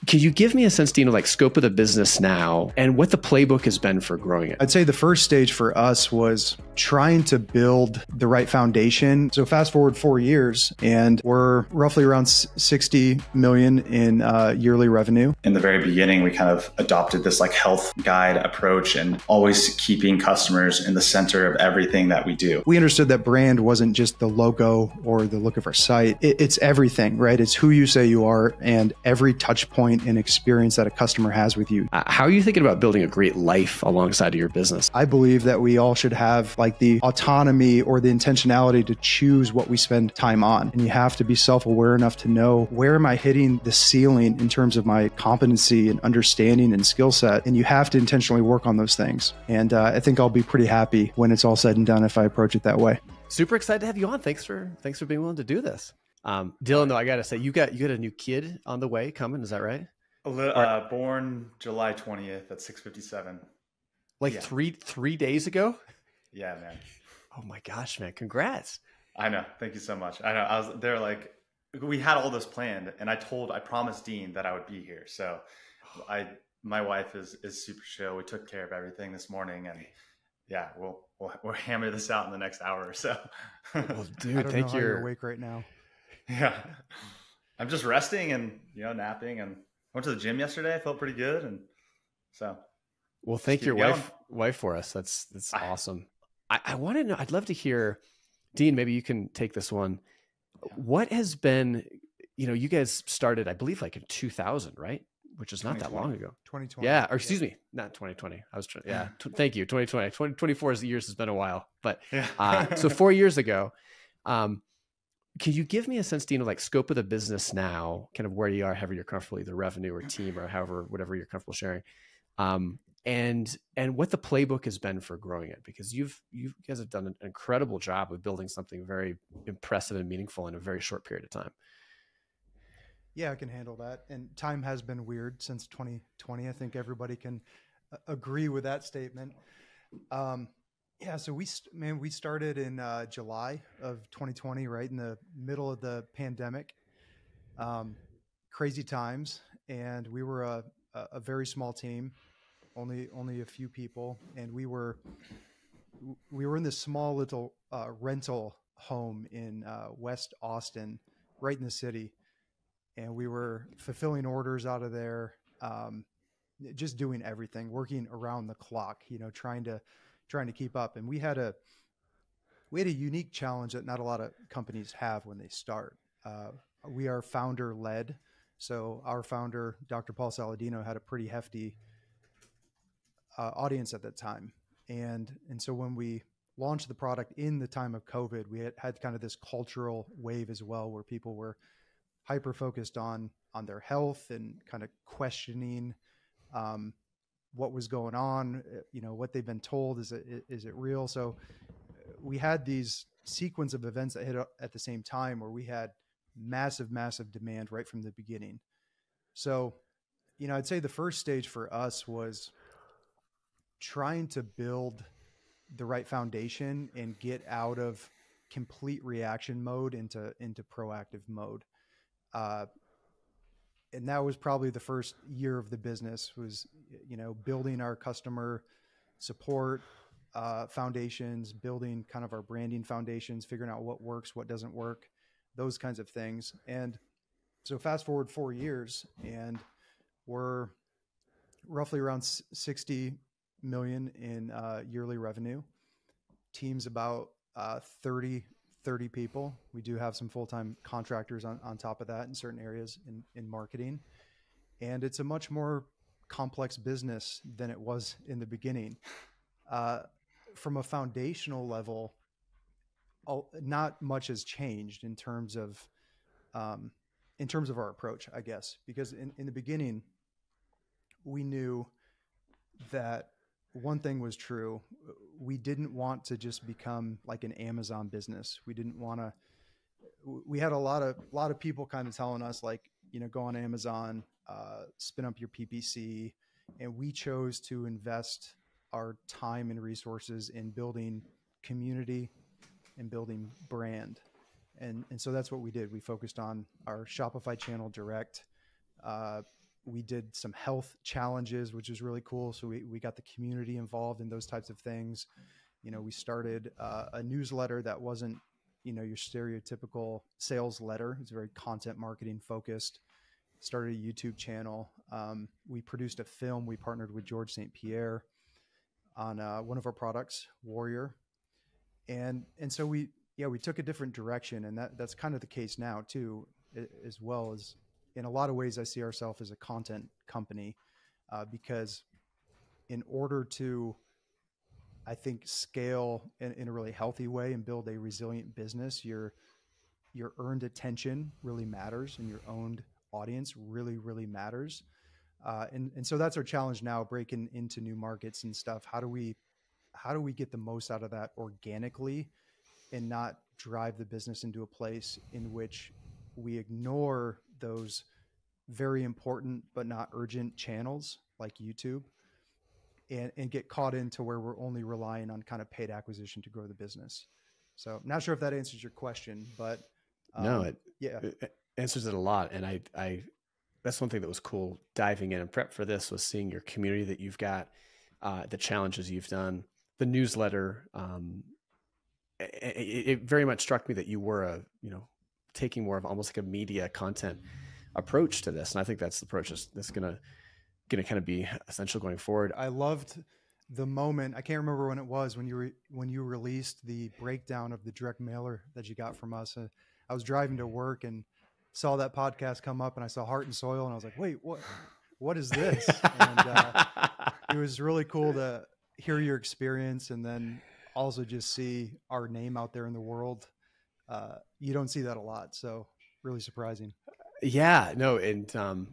Can you give me a sense, Dean, of like scope of the business now and what the playbook has been for growing it? I'd say the first stage for us was trying to build the right foundation. So fast forward 4 years and we're roughly around 60 million in yearly revenue. In the very beginning, we kind of adopted this like health guide approach and always keeping customers in the center of everything that we do. We understood that brand wasn't just the logo or the look of our site. It's everything, right? It's who you say you are and every touch point and experience that a customer has with you. How are you thinking about building a great life alongside of your business? I believe that we all should have like the autonomy or the intentionality to choose what we spend time on. And you have to be self-aware enough to know, where am I hitting the ceiling in terms of my competency and understanding and skill set? And you have to intentionally work on those things. And I think I'll be pretty happy when it's all said and done if I approach it that way. Super excited to have you on. Thanks for being willing to do this. Dillon, though, I got to say, you got a new kid on the way coming. Is that right? Born July 20th at 6:57. Like yeah. three days ago? Yeah, man. Oh my gosh, man. Congrats. I know. Thank you so much. I know. They're like, we had all this planned and I promised Dean that I would be here. So my wife is super chill. We took care of everything this morning and yeah, we'll hammer this out in the next hour or so. Well, dude, I don't know how you're awake right now. Yeah. I'm just resting and, napping, and went to the gym yesterday. I felt pretty good. And so. Well, thank your wife for us. That's awesome. I want to know, I'd love to hear, Dean, maybe you can take this one. What has been, you guys started, I believe like in 2000, right? Which is not that long ago. 2020. Yeah. Or excuse me, not 2020. I was trying. Yeah. Thank you. 2020, 2024 years has been a while, but so 4 years ago, can you give me a sense, Dean, of like scope of the business now, kind of where you are, however you're comfortable, either revenue or team or whatever you're comfortable sharing, and what the playbook has been for growing it? Because you guys have done an incredible job of building something very impressive and meaningful in a very short period of time. Yeah, I can handle that. And time has been weird since 2020. I think everybody can agree with that statement. Yeah, so we started in July of 2020, right in the middle of the pandemic. Crazy times, and we were a very small team, only a few people, and we were in this small little rental home in West Austin, right in the city, and we were fulfilling orders out of there, just doing everything, working around the clock, trying to keep up. And we had a unique challenge that not a lot of companies have when they start. We are founder led. So our founder, Dr. Paul Saladino, had a pretty hefty audience at that time. And so when we launched the product in the time of COVID, we had kind of this cultural wave as well, where people were hyper focused on their health and kind of questioning, what was going on, what they've been told, is it real? So we had these sequence of events that hit at the same time, where we had massive demand right from the beginning. So, I'd say the first stage for us was trying to build the right foundation and get out of complete reaction mode into proactive mode. And that was probably the first year of the business, was, building our customer support foundations, building kind of our branding foundations, figuring out what works, what doesn't work, those kinds of things. And so fast forward 4 years and we're roughly around 60 million in yearly revenue. Team's about 30 people. We do have some full-time contractors on top of that in certain areas in marketing. And it's a much more complex business than it was in the beginning. From a foundational level, not much has changed in terms of our approach, I guess, because in the beginning, we knew that one thing was true. We didn't want to just become like an Amazon business. We didn't want to, we had a lot of people kind of telling us, like, go on Amazon, spin up your PPC. And we chose to invest our time and resources in building community and building brand. And so that's what we did. We focused on our Shopify channel direct, We did some health challenges, which was really cool. So we got the community involved in those types of things. We started a newsletter that wasn't, your stereotypical sales letter. It's very content marketing focused. Started a YouTube channel. We produced a film. We partnered with George St. Pierre on one of our products, Warrior. And so we took a different direction, and that's kind of the case now too, as well. As in a lot of ways, I see ourselves as a content company, because in order to, I think, scale in a really healthy way and build a resilient business, your earned attention really matters, and your owned audience really, really matters. And so that's our challenge now, breaking into new markets and stuff. How do we get the most out of that organically and not drive the business into a place in which we ignore those very important but not urgent channels like YouTube, and get caught into where we're only relying on kind of paid acquisition to grow the business. So I'm not sure if that answers your question, but no, it answers it a lot. And I that's one thing that was cool diving in and prep for this, was seeing your community that you've got, the challenges you've done, the newsletter. It very much struck me that you were taking more of almost like a media content approach to this. And I think that's the approach that's going to kind of be essential going forward. I loved the moment. I can't remember when it was, when you released the breakdown of the direct mailer that you got from us. I was driving to work and saw that podcast come up, and I saw Heart and Soil, and I was like, wait, what is this? And it was really cool to hear your experience, and then also just see our name out there in the world. You don't see that a lot. So really surprising. Yeah, no. And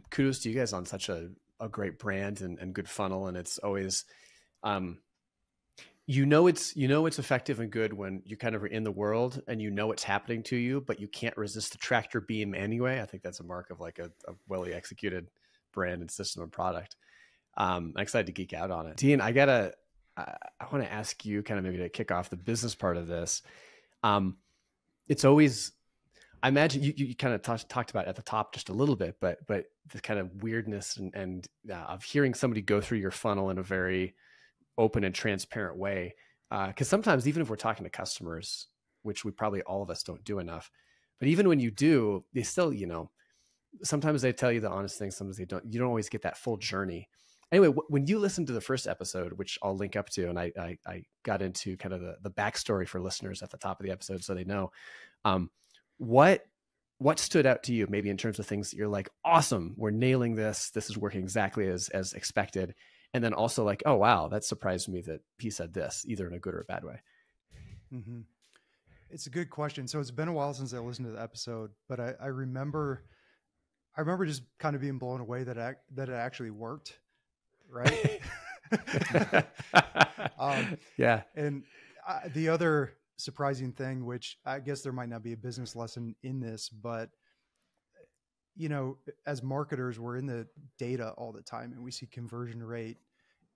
kudos to you guys on such a great brand and good funnel. And it's always, it's effective and good when you kind of are in the world and it's happening to you, but you can't resist the tractor beam anyway. I think that's a mark of like a well executed brand and system and product. I'm excited to geek out on it. Dean, I want to ask you kind of maybe to kick off the business part of this. It's always, I imagine you kind of talked about it at the top just a little bit, but the kind of weirdness and of hearing somebody go through your funnel in a very open and transparent way. Because sometimes, even if we're talking to customers, which we probably all of us don't do enough, but even when you do, they still, sometimes they tell you the honest thing, sometimes they don't. You don't always get that full journey. Anyway, when you listen to the first episode, which I'll link up to, and I got into kind of the backstory for listeners at the top of the episode so they know, what stood out to you maybe in terms of things that you're like, awesome, we're nailing this. This is working exactly as expected. And then also like, oh, wow, that surprised me that he said this, either in a good or a bad way. Mm-hmm. It's a good question. So it's been a while since I listened to the episode, but I remember just kind of being blown away that it actually worked. Right. Yeah. And the other surprising thing, which I guess there might not be a business lesson in this, but as marketers, we're in the data all the time, and we see conversion rate,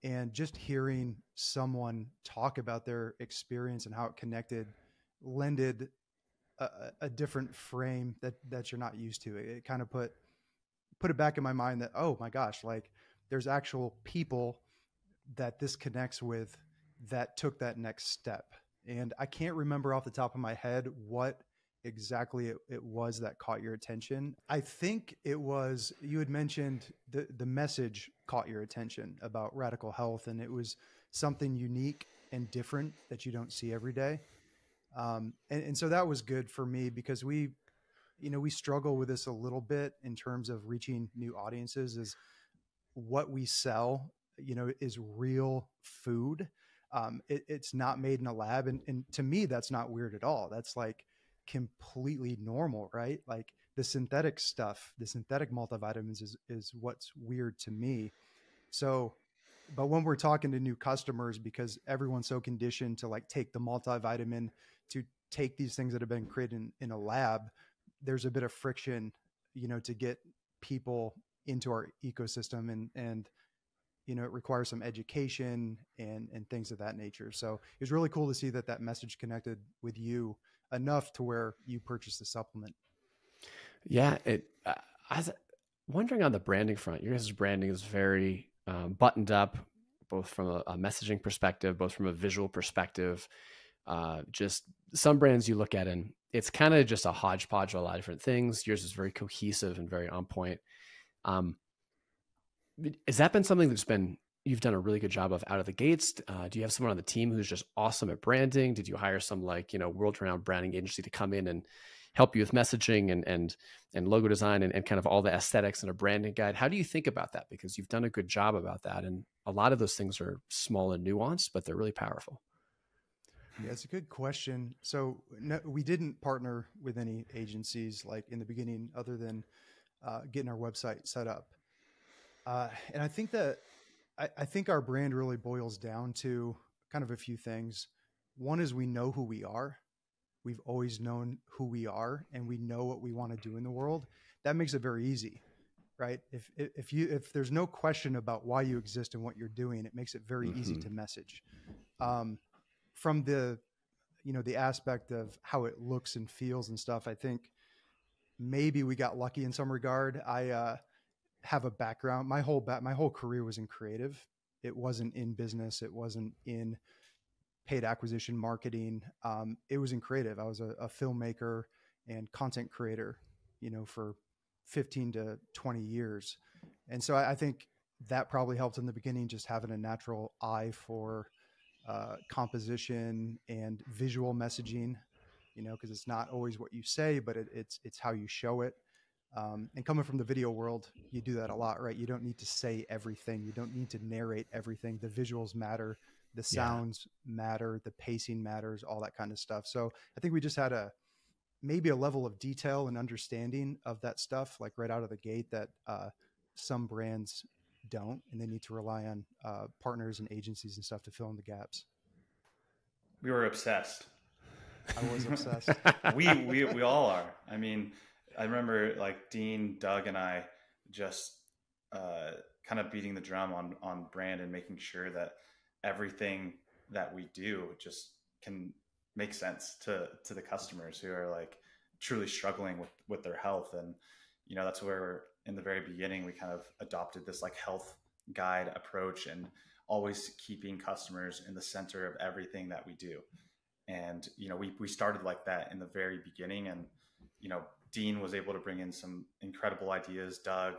and just hearing someone talk about their experience and how it connected lended a different frame that you're not used to. It kind of put it back in my mind that, oh my gosh, like, there's actual people that this connects with that took that next step. And I can't remember off the top of my head what exactly it was that caught your attention. I think it was, you had mentioned the message caught your attention about radical health, and it was something unique and different that you don't see every day. And so that was good for me, because we struggle with this a little bit in terms of reaching new audiences. Is what we sell, is real food. It's not made in a lab. And to me, that's not weird at all. That's like completely normal, right? Like the synthetic stuff, the synthetic multivitamins is what's weird to me. So, but when we're talking to new customers, because everyone's so conditioned to like take the multivitamin, to take these things that have been created in a lab, there's a bit of friction, to get people into our ecosystem, and it requires some education and things of that nature. So it was really cool to see that message connected with you enough to where you purchased the supplement. Yeah. wondering on the branding front, your guys' branding is very buttoned up, both from a messaging perspective, both from a visual perspective. Just some brands you look at and it's kind of just a hodgepodge of a lot of different things. Yours is very cohesive and very on point. Has that been something that's been, you've done a really good job of out of the gates? Do you have someone on the team who's just awesome at branding? Did you hire some like, world-renowned branding agency to come in and help you with messaging and logo design and kind of all the aesthetics and a branding guide? How do you think about that? Because you've done a good job about that. And a lot of those things are small and nuanced, but they're really powerful. Yeah, it's a good question. So no, we didn't partner with any agencies like in the beginning, other than getting our website set up. And I think that I think our brand really boils down to kind of a few things. One is we know who we are. We've always known who we are, and we know what we want to do in the world. That makes it very easy, right? If there's no question about why you exist and what you're doing, it makes it very easy to message. From the aspect of how it looks and feels and stuff, I think maybe we got lucky in some regard. I have a background. My whole career was in creative. It wasn't in business. It wasn't in paid acquisition marketing. It was in creative. I was a filmmaker and content creator, for 15 to 20 years. And so I think that probably helped in the beginning, just having a natural eye for composition and visual messaging, because it's not always what you say, but it's how you show it. And coming from the video world, you do that a lot, right? You don't need to say everything. You don't need to narrate everything. The visuals matter. The sounds matter. The pacing matters, all that kind of stuff. So I think we just had maybe a level of detail and understanding of that stuff, like right out of the gate, that some brands don't, and they need to rely on partners and agencies and stuff to fill in the gaps. We were obsessed. I was obsessed. We all are. I mean, I remember like Dean, Doug, and I just kind of beating the drum on brand and making sure that everything that we do just can make sense to the customers who are like truly struggling with their health. And, that's where in the very beginning, we kind of adopted this like health guide approach and always keeping customers in the center of everything that we do. And, we started like that in the very beginning, and, Dean was able to bring in some incredible ideas, Doug,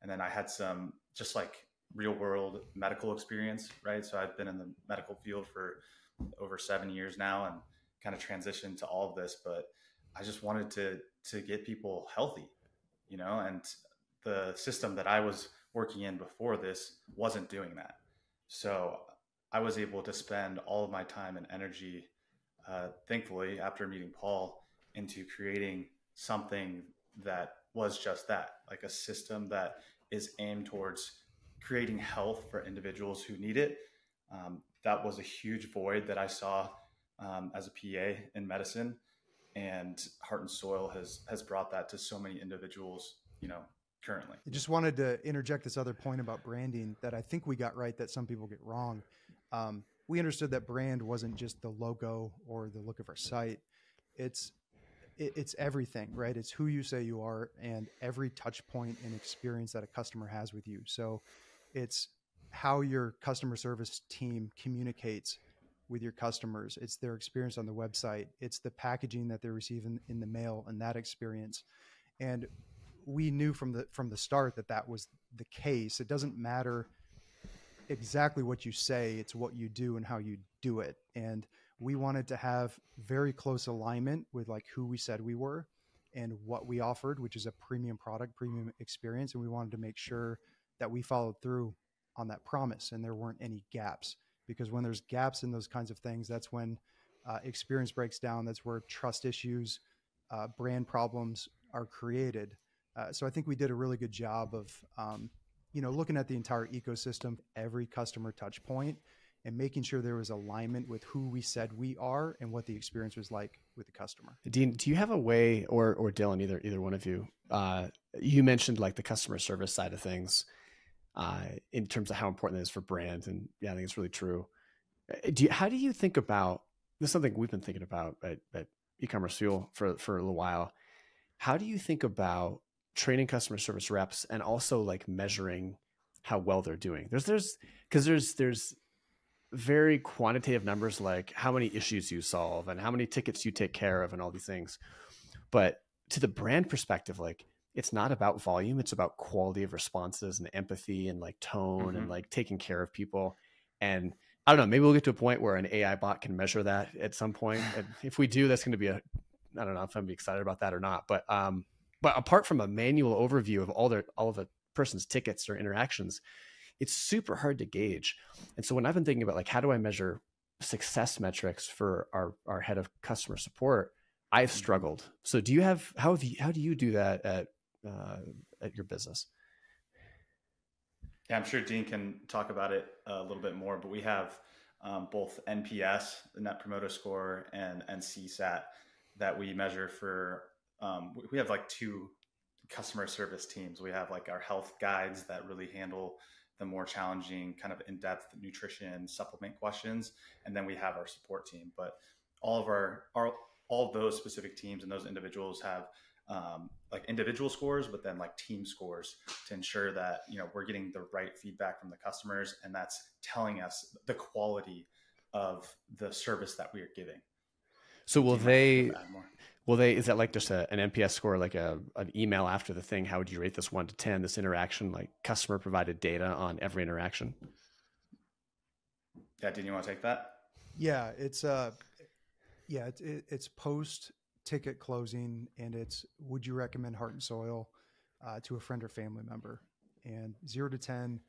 and then I had some just like real world medical experience, right? So I've been in the medical field for over 7 years now and kind of transitioned to all of this, but I just wanted to get people healthy, and the system that I was working in before this wasn't doing that. So I was able to spend all of my time and energy, thankfully, after meeting Paul, into creating something that was just that, like a system that is aimed towards creating health for individuals who need it. That was a huge void that I saw as a PA in medicine, and Heart and Soil has brought that to so many individuals, currently. I just wanted to interject this other point about branding that I think we got right that some people get wrong. We understood that brand wasn't just the logo or the look of our site. It's everything, right? It's who you say you are and every touch point and experience that a customer has with you. So it's how your customer service team communicates with your customers. It's their experience on the website. It's the packaging that they receive in the mail and that experience. And we knew from the start that was the case. It doesn't matter exactly what you say, it's what you do and how you do it. And we wanted to have very close alignment with like who we said we were and what we offered, which is a premium product, premium experience. And we wanted to make sure that we followed through on that promise and there weren't any gaps, because when there's gaps in those kinds of things, that's when experience breaks down. That's where trust issues, brand problems are created. So I think we did a really good job of, looking at the entire ecosystem, every customer touch point, and making sure there was alignment with who we said we are and what the experience was like with the customer. Dean, do you have a way, or Dillon, either one of you, you mentioned like the customer service side of things in terms of how important it is for brand. And yeah, I think it's really true. How do you think about, this is something we've been thinking about at eCommerce Fuel for a little while. How do you think about training customer service reps and also like measuring how well they're doing. There's very quantitative numbers like how many issues you solve and how many tickets you take care of and all these things. But to the brand perspective, like it's not about volume, it's about quality of responses and empathy and like tone and like taking care of people. And I don't know, maybe we'll get to a point where an AI bot can measure that at some point. And if we do, that's going to be I don't know if I'm gonna be excited about that or not. But apart from a manual overview of all of the person's tickets or interactions, it's super hard to gauge. And so when I've been thinking about like, how do I measure success metrics for our head of customer support, I've struggled. So how do you do that at your business? Yeah, I'm sure Dean can talk about it a little bit more, but we have both NPS, the Net Promoter Score, and CSAT that we measure for. We have like 2 customer service teams. We have like our health guides that really handle the more challenging kind of in-depth nutrition supplement questions. And then we have our support team, but all of those specific teams and those individuals have like individual scores, but then like team scores to ensure that, we're getting the right feedback from the customers. And that's telling us the quality of the service that we are giving. So is that like just an NPS score, like an email after the thing? How would you rate this 1 to 10, this interaction, like customer provided data on every interaction? Yeah. Did you want to take that? Yeah. It's post ticket closing, and it's, would you recommend Heart and Soil to a friend or family member? And 0 to 10,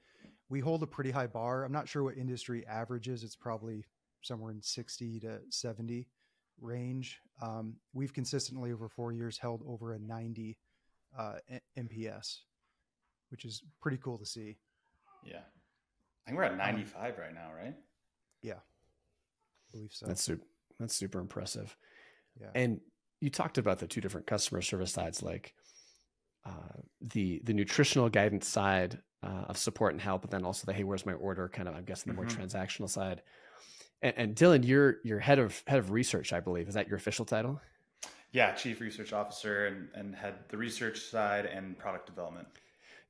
we hold a pretty high bar. I'm not sure what industry average is. It's probably somewhere in 60 to 70 range. We've consistently over 4 years held over a 90 NPS, which is pretty cool to see. Yeah. I think we're at 95 right now, right? Yeah, I believe so. That's super impressive. Yeah. And you talked about the 2 different customer service sides, like the nutritional guidance side of support and help, but then also the, hey, where's my order? Kind of, I'm guessing the more transactional side. And Dillon, you're head of research, I believe. Is that your official title? Yeah, Chief Research Officer and head the research side and product development.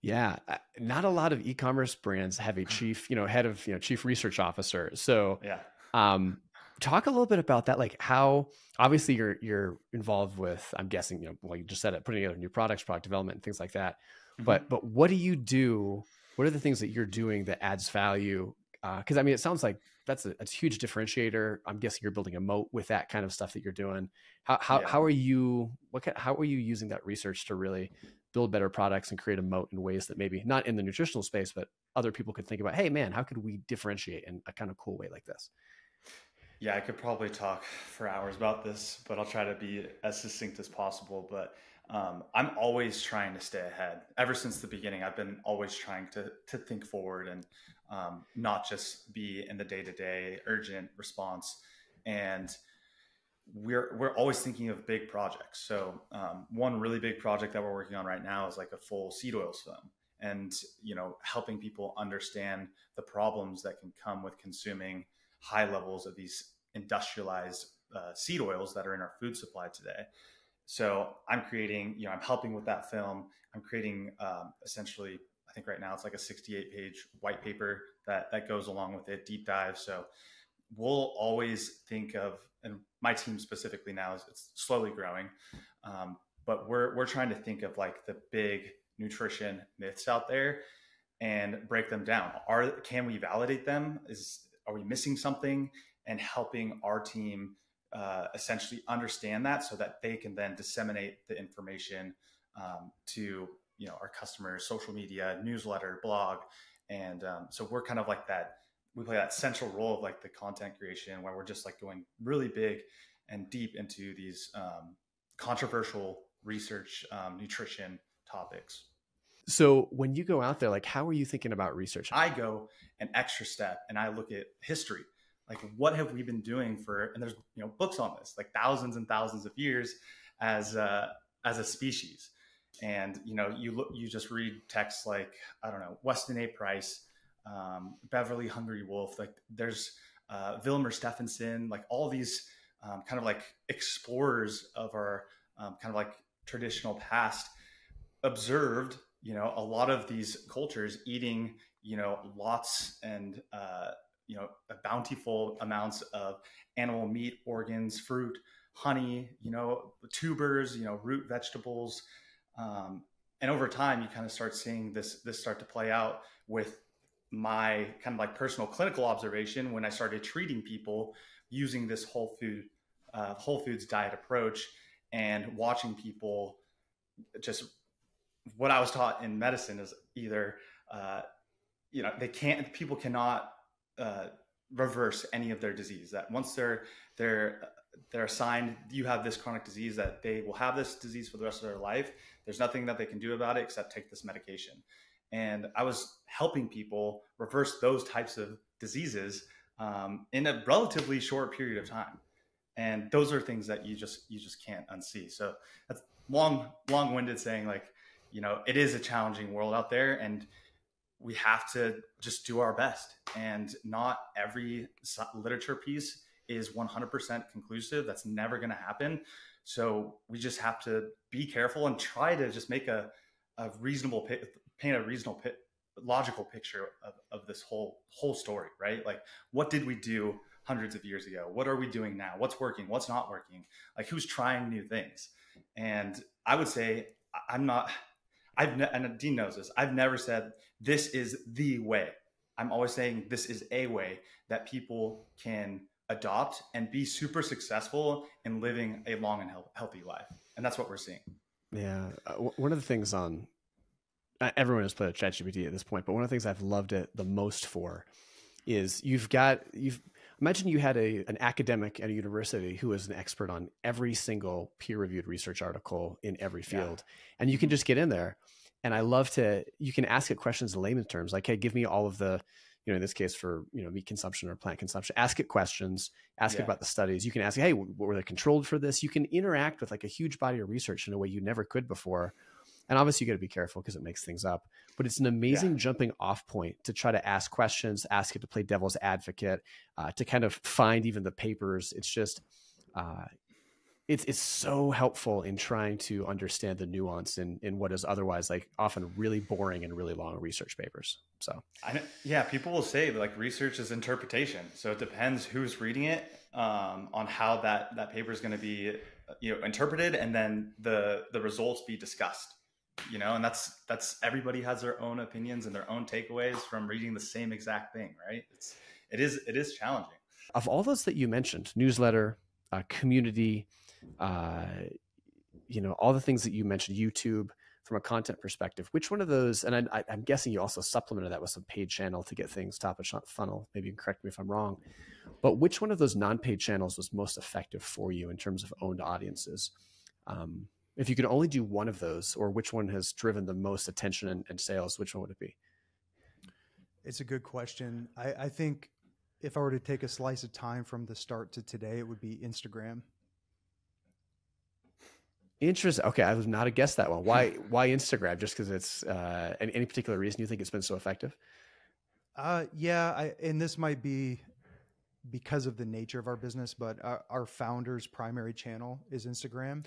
Yeah, not a lot of e-commerce brands have a chief, head of, chief research officer. So yeah, talk a little bit about that. Like how obviously you're involved with, I'm guessing, well, you just said it, putting together new products, product development, and things like that. But what do you do? What are the things that you're doing that adds value? Because I mean, it sounds like that's a huge differentiator. I'm guessing you're building a moat with that kind of stuff that you're doing. How are you using that research to really build better products and create a moat in ways that maybe not in the nutritional space, but other people could think about, hey man, how could we differentiate in a kind of cool way like this? Yeah, I could probably talk for hours about this, but I'll try to be as succinct as possible. But I'm always trying to stay ahead. Ever since the beginning, I've been always trying to think forward and not just be in the day-to-day urgent response. And we're always thinking of big projects. So one really big project that we're working on right now is like a full seed oils film, and helping people understand the problems that can come with consuming high levels of these industrialized seed oils that are in our food supply today. So I'm creating, I'm helping with that film. I'm creating essentially, I think right now it's like a 68-page white paper that goes along with it, deep dive. So we'll always think of, and my team specifically now it's slowly growing, but we're trying to think of like the big nutrition myths out there and break them down. Can we validate them? Are we missing something? And helping our team essentially understand that so that they can then disseminate the information to our customers, social media, newsletter, blog. And so we're kind of like that. We play that central role of like the content creation where we're just like going really big and deep into these controversial research, nutrition topics. So when you go out there, like, how are you thinking about research? I go an extra step and I look at history. Like, what have we been doing and there's, books on this, like thousands and thousands of years as a species. And, you just read texts like, I don't know, Weston A. Price, Beverly Hungry Wolf, like there's Vilmer Stephenson, like all these kind of like explorers of our kind of like traditional past observed, a lot of these cultures eating, lots and, bountiful amounts of animal meat, organs, fruit, honey, tubers, root vegetables. And over time, you kind of start seeing this start to play out with my kind of like personal clinical observation when I started treating people using this whole foods diet approach, and watching people just, what I was taught in medicine is either, people cannot reverse any of their disease. That once they're assigned, you have this chronic disease, that they will have this disease for the rest of their life. There's nothing that they can do about it except take this medication. And I was helping people reverse those types of diseases in a relatively short period of time. And those are things that you just can't unsee. So that's long-winded saying, like, it is a challenging world out there, and we have to just do our best. And not every literature piece is 100% conclusive. That's never going to happen. So we just have to be careful and try to just make paint a reasonable, logical picture of this whole story, right? Like, what did we do hundreds of years ago? What are we doing now? What's working? What's not working? Like, who's trying new things? And I would say and Dean knows this, I've never said this is the way. I'm always saying this is a way that people can adopt and be super successful in living a long and healthy life. And that's what we're seeing. Yeah. One of the things everyone has played with ChatGPT at this point, but one of the things I've loved it the most for is imagine you had an academic at a university who is an expert on every single peer-reviewed research article in every field. Yeah. And you can just get in there. And you can ask it questions in layman's terms, like, hey, give me all of the, in this case for, meat consumption or plant consumption, ask it questions, ask it about the studies. You can ask, hey, were they controlled for this? You can interact with like a huge body of research in a way you never could before. And obviously you got to be careful because it makes things up, but it's an amazing jumping off point to try to ask questions, ask it to play devil's advocate, to kind of find even the papers. It's just, it's so helpful in trying to understand the nuance in what is otherwise like often really boring and really long research papers. So people will say like research is interpretation. So it depends who's reading it, on how that paper is going to be, interpreted, and then the results be discussed. And that's everybody has their own opinions and their own takeaways from reading the same exact thing, right? It is challenging. Of all those that you mentioned, newsletter, community, all the things that you mentioned, YouTube, from a content perspective, which one of those, and I'm guessing you also supplemented that with some paid channel to get things top of funnel, maybe you can correct me if I'm wrong, but which one of those non-paid channels was most effective for you in terms of owned audiences? If you could only do one of those, or which one has driven the most attention and sales, which one would it be? It's a good question. I think if I were to take a slice of time from the start to today, it would be Instagram. Interesting. Okay, I would not have guessed that one. Why Instagram? Just because it's any particular reason you think it's been so effective? And this might be because of the nature of our business, but our founder's primary channel is Instagram.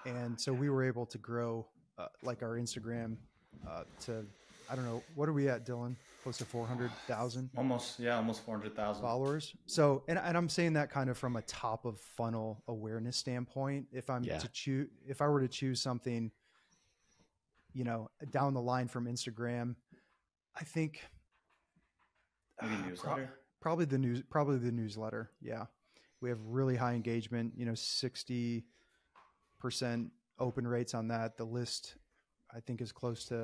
And so we were able to grow like our Instagram to, I don't know, what are we at, Dillon? Close to 400,000? Almost 400,000 followers. So, and I'm saying that kind of from a top of funnel awareness standpoint. If I were to choose something, down the line from Instagram, I think maybe newsletter. Probably the newsletter. Yeah, we have really high engagement. 60% open rates on that. The list, I think, is close to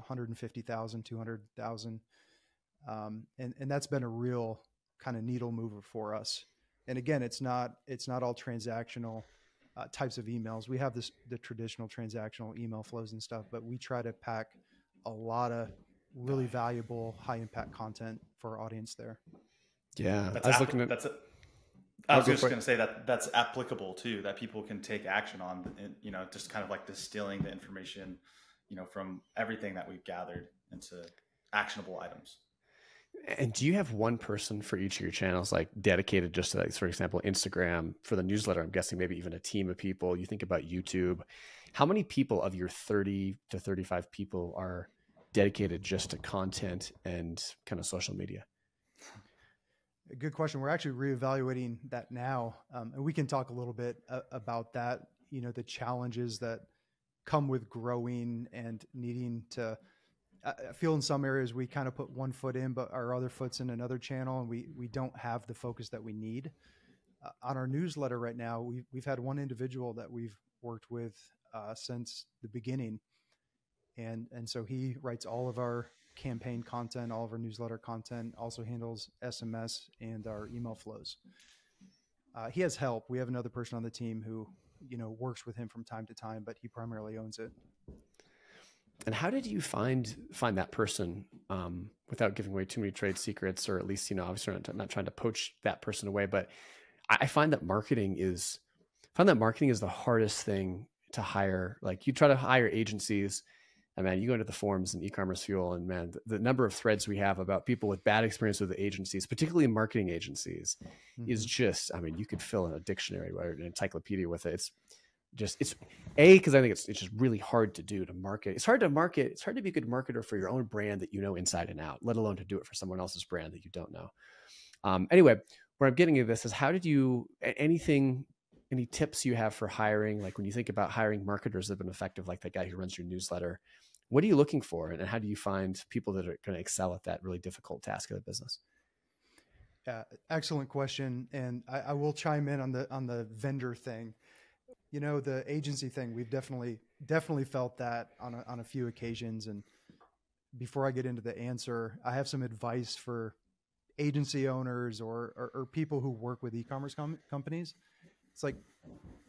150,000, 200,000. And that's been a real kind of needle mover for us. And again, it's not all transactional types of emails. We have the traditional transactional email flows and stuff, but we try to pack a lot of really valuable, high impact content for our audience there. Yeah. I was just going to say that's applicable too, that people can take action on, and, just kind of like distilling the information, from everything that we've gathered into actionable items. And do you have one person for each of your channels, like dedicated just to, like, for example, Instagram? For the newsletter, I'm guessing maybe even a team of people. You think about YouTube. How many people of your 30 to 35 people are dedicated just to content and kind of social media? Good question. We're actually reevaluating that now. And we can talk a little bit about that, the challenges that come with growing and needing to, I feel in some areas we kind of put one foot in, but our other foot's in another channel, and we don't have the focus that we need. On our newsletter right now, we've had one individual that we've worked with since the beginning. And so he writes all of our campaign content, all of our newsletter content, also handles SMS and our email flows. He has help. We have another person on the team who, works with him from time to time, but he primarily owns it. And how did you find that person without giving away too many trade secrets, or at least, obviously not trying to poach that person away, but I find that marketing is the hardest thing to hire. Like, you try to hire agencies, and man, you go into the forums in eCommerce Fuel, and man, the number of threads we have about people with bad experience with the agencies, particularly marketing agencies, is just, you could fill in a dictionary or an encyclopedia with it. It's because I think it's just really hard to do, to market. It's hard to market. It's hard to be a good marketer for your own brand that you know inside and out, let alone to do it for someone else's brand that you don't know. Anyway, where I'm getting at this is, how did you, any tips you have for hiring? Like, when you think about hiring marketers that have been effective, like that guy who runs your newsletter, what are you looking for? And how do you find people that are going to excel at that really difficult task of the business? Yeah, excellent question. And I will chime in on the vendor thing. The agency thing, we've definitely felt that on a few occasions. And before I get into the answer, I have some advice for agency owners or people who work with e-commerce companies. It's like,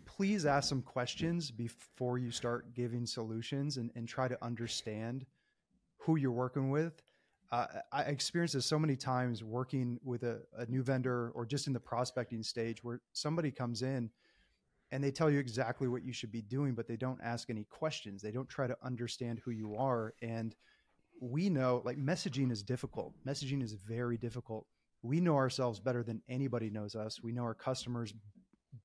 please ask some questions before you start giving solutions, and try to understand who you're working with. I experienced this so many times working with a new vendor, or just in the prospecting stage, where somebody comes in and they tell you exactly what you should be doing, but they don't ask any questions. They don't try to understand who you are. And we know, like, messaging is difficult. Messaging is very difficult. We know ourselves better than anybody knows us. We know our customers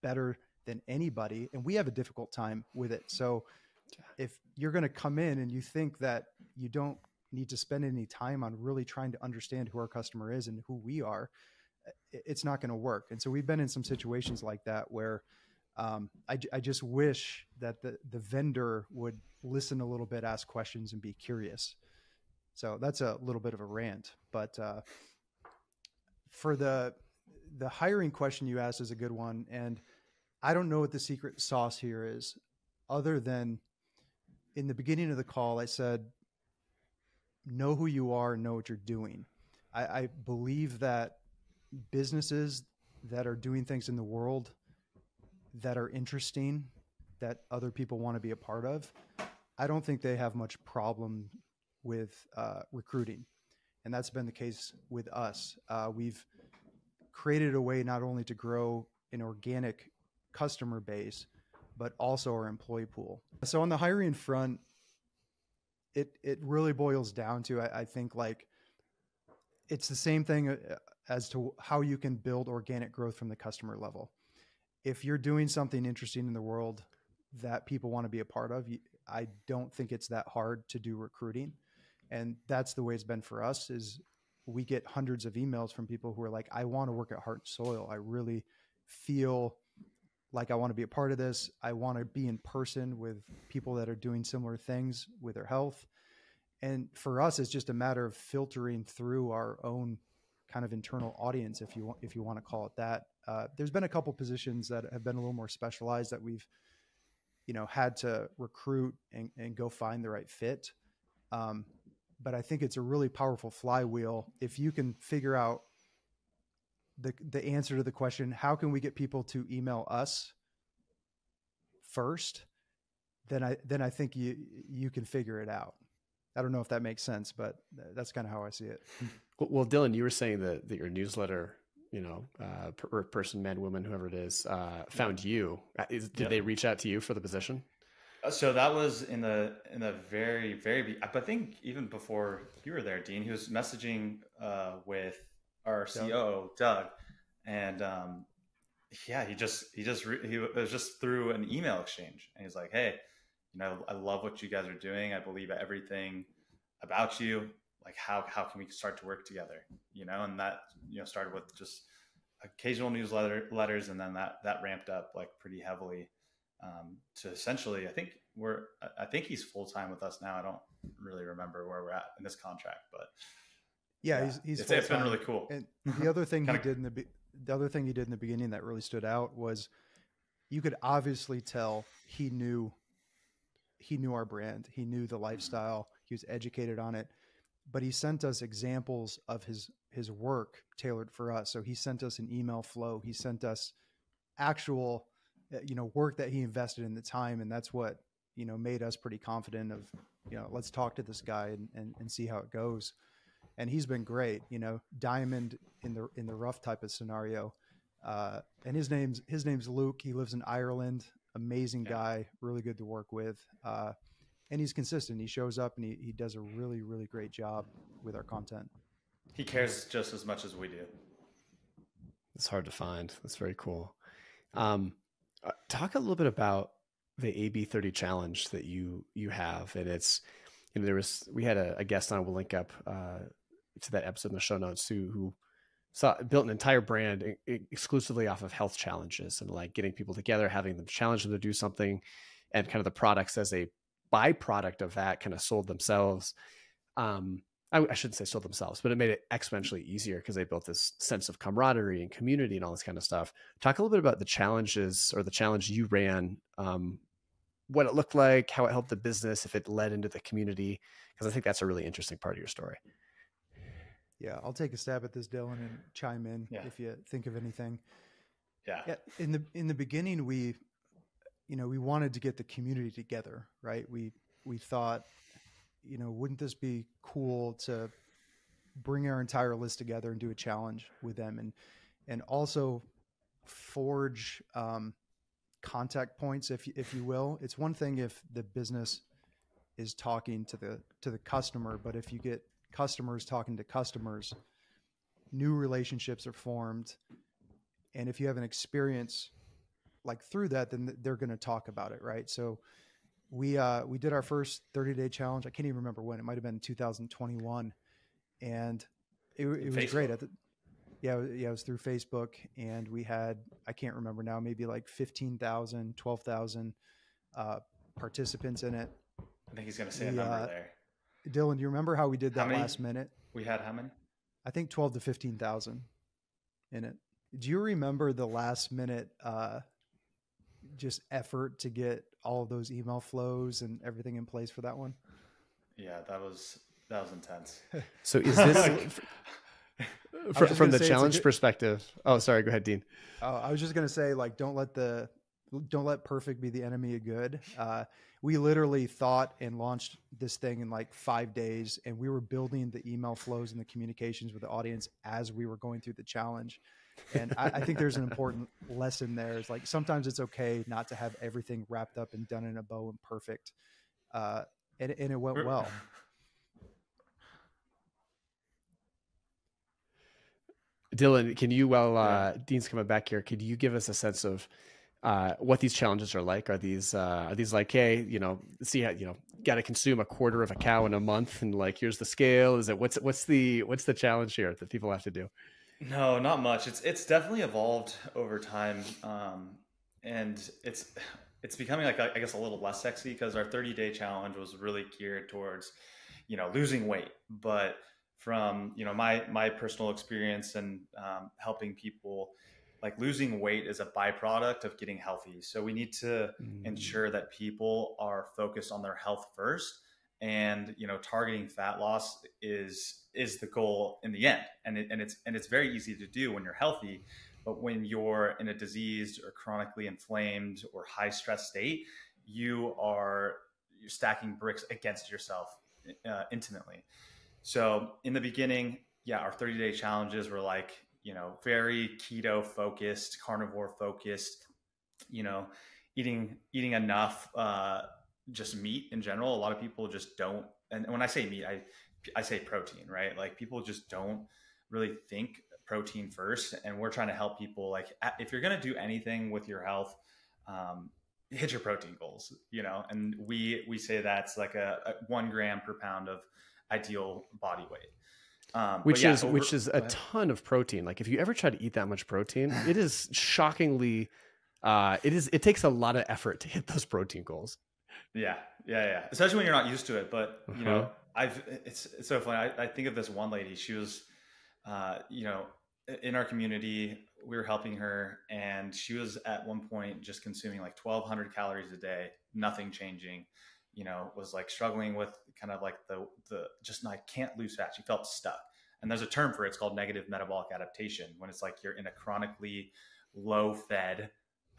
better than anybody, and we have a difficult time with it. So if you're going to come in and you think that you don't need to spend any time on really trying to understand who our customer is and who we are, it's not going to work. And so we've been in some situations like that where I just wish that the vendor would listen a little bit, ask questions, and be curious. So that's a little bit of a rant, but for the hiring question you asked is a good one. And I don't know what the secret sauce here is, other than in the beginning of the call, I said, know who you are, know what you're doing. I believe that businesses that are doing things in the world that are interesting, that other people want to be a part of, I don't think they have much problem with recruiting. And that's been the case with us. We've created a way not only to grow an organic customer base, but also our employee pool. So on the hiring front, it really boils down to, I think, like, it's the same thing as to how you can build organic growth from the customer level. If you're doing something interesting in the world that people want to be a part of, I don't think it's that hard to do recruiting. And that's the way it's been for us. Is we get hundreds of emails from people who are like, I want to work at Heart and Soil. I really feel like I want to be a part of this. I want to be in person with people that are doing similar things with their health. And for us, it's just a matter of filtering through our own kind of internal audience, if you want to call it that. There's been a couple positions that have been a little more specialized that we've, had to recruit and go find the right fit. But I think it's a really powerful flywheel. If you can figure out the answer to the question, how can we get people to email us first? Then I think you can figure it out. I don't know if that makes sense, but that's kind of how I see it. Well, Dillon, you were saying that your newsletter, person, man, woman, whoever it is, found you. Did they reach out to you for the position? So that was in the very, very, I think even before you were there, Dean, he was messaging with our COO, Doug. And it was just through an email exchange. And he's like, hey, I love what you guys are doing. I believe everything about you. Like how can we start to work together? And that, started with just occasional letters, and then that ramped up like pretty heavily to essentially, I think he's full-time with us now. I don't really remember where we're at in this contract, but yeah, he's it's been really cool. And the other thing he did in the beginning that really stood out was you could obviously tell he knew our brand. He knew the lifestyle. He was educated on it, but he sent us examples of his work tailored for us. So he sent us an email flow. He sent us actual, work that he invested in the time. And that's what, made us pretty confident of, let's talk to this guy and see how it goes. And he's been great, diamond in the rough type of scenario. And his name's Luke. He lives in Ireland. Amazing guy, really good to work with. And he's consistent. He shows up and he does a really, really great job with our content. He cares just as much as we do. It's hard to find. That's very cool. Talk a little bit about the AB30 challenge that you have. And it's, we had a guest on, we'll link up to that episode in the show notes, who built an entire brand exclusively off of health challenges and like getting people together, having them challenge them to do something, and kind of the products as a byproduct of that kind of sold themselves. I shouldn't say sold themselves, but it made it exponentially easier because they built this sense of camaraderie and community and all this kind of stuff. Talk a little bit about the challenges, or the challenge you ran, what it looked like, how it helped the business, if it led into the community, because I think that's a really interesting part of your story. Yeah, I'll take a stab at this, Dillon, and chime in if you think of anything. Yeah. In the beginning, we wanted to get the community together, right? We thought, wouldn't this be cool to bring our entire list together and do a challenge with them, and also forge contact points, if you will. It's one thing if the business is talking to the customer, but if you get customers talking to customers, new relationships are formed. And if you have an experience like through that, then they're going to talk about it, right? So we did our first 30-day challenge. I can't even remember when. It might have been 2021, and it was great. It was through Facebook, and we had, I can't remember now, maybe like 15,000, 12,000 participants in it. I think he's going to say a number there. Dillon, do you remember how we did that last minute? We had how many? I think 12 to 15,000 in it. Do you remember the last minute just effort to get all of those email flows and everything in place for that one? Yeah, that was intense. So is this from the challenge perspective? Oh, sorry. Go ahead, Dean. I was just going to say, like, don't let perfect be the enemy of good. We literally thought and launched this thing in like 5 days, and we were building the email flows and the communications with the audience as we were going through the challenge. And I think there's an important lesson there. It's like, sometimes it's okay not to have everything wrapped up and done in a bow and perfect. And it went well. Dillon, can you, Dean's coming back here, could you give us a sense of what these challenges are like? Are these like, hey, see how, got to consume a quarter of a cow in a month, and like, here's the scale? Is it, what's the challenge here that people have to do? No, not much. It's definitely evolved over time. And it's becoming like, I guess, a little less sexy, because our 30-day challenge was really geared towards, losing weight. But from, my personal experience and helping people, like, losing weight is a byproduct of getting healthy. So we need to ensure that people are focused on their health first, and, targeting fat loss is the goal in the end. And it's very easy to do when you're healthy, but when you're in a diseased or chronically inflamed or high stress state, you're stacking bricks against yourself intimately. So in the beginning, our 30-day challenges were like, very keto focused, carnivore focused, eating enough, just meat in general. A lot of people just don't. And when I say meat, I say protein, right? Like, people just don't really think protein first. And we're trying to help people, like, if you're going to do anything with your health, hit your protein goals, and we say that's like a 1 gram per pound of ideal body weight. Which is a ton of protein. Like if you ever try to eat that much protein, it is shockingly, it takes a lot of effort to hit those protein goals. Yeah. Especially when you're not used to it. But it's so funny. I think of this one lady. She was, in our community. We were helping her, and she was at one point just consuming like 1,200 calories a day, nothing changing. Was like struggling with kind of like I can't lose fat. She felt stuck. And there's a term for it. It's called negative metabolic adaptation, when it's like you're in a chronically low fed,